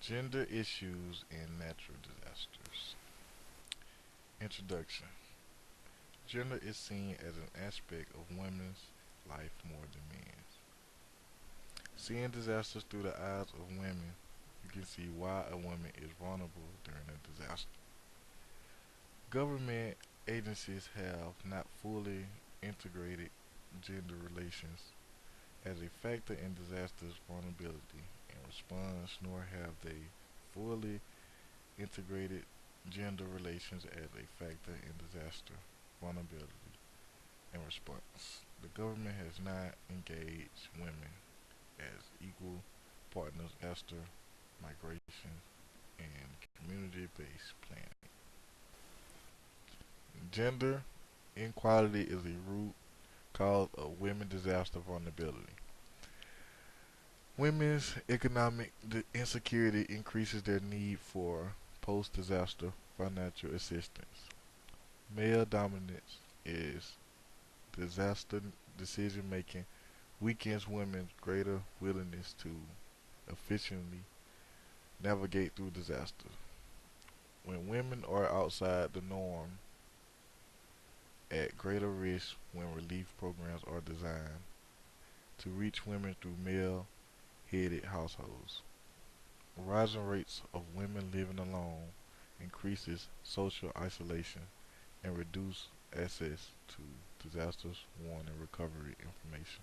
Gender issues in natural disasters. Introduction. Gender is seen as an aspect of women's life more than men's. Seeing disasters through the eyes of women, you can see why a woman is vulnerable during a disaster. Government agencies have not fully integrated gender relations as a factor in disasters vulnerability and response, nor have they fully integrated gender relations as a factor in disaster vulnerability and response. The government has not engaged women as equal partners after migration and community-based planning. Gender inequality is a root cause of women disaster vulnerability. Women's economic insecurity increases their need for post-disaster financial assistance. Male dominance is disaster decision making weakens women's greater willingness to efficiently navigate through disaster. When women are outside the norm, at greater risk when relief programs are designed to reach women through male headed households. Rising rates of women living alone increases social isolation and reduce access to disasters warning recovery information.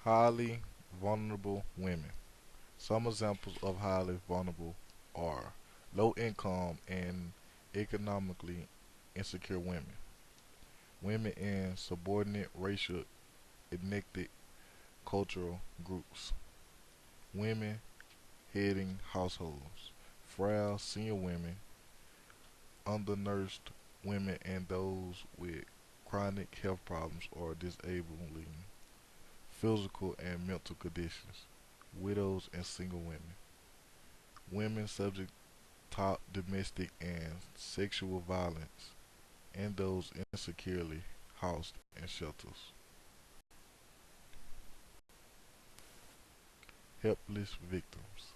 Highly vulnerable women. Some examples of highly vulnerable are low income and economically insecure women, women in subordinate racial, ethnic, cultural groups, women heading households, frail senior women, undernourished women, and those with chronic health problems or disabling physical and mental conditions, widows and single women, women subject to domestic and sexual violence, and those insecurely housed in shelters. Helpless victims.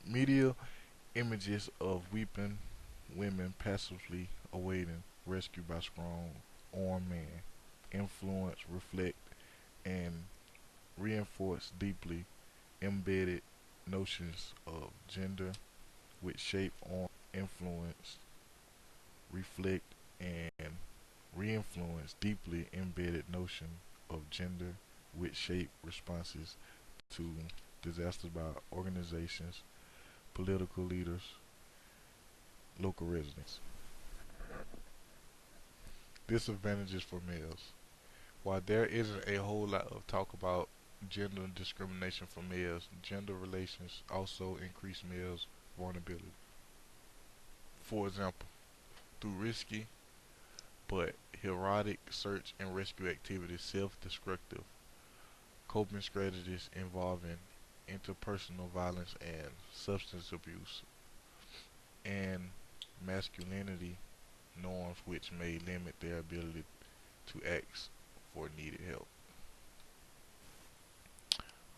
Media images of weeping women passively awaiting rescue by strong armed men influence, reflect, and reinforce deeply embedded notions of gender which shape on influence, reflect, and reinfluence deeply embedded notion of gender which shape responses to disasters by organizations, political leaders, local residents. Disadvantages for males. While there isn't a whole lot of talk about gender discrimination for males, gender relations also increase males' vulnerability. For example, through risky but heroic search and rescue activities, self-destructive coping strategies involving interpersonal violence and substance abuse, and masculinity norms which may limit their ability to ask for needed help.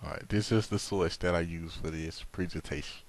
Alright, this is the source that I use for this presentation.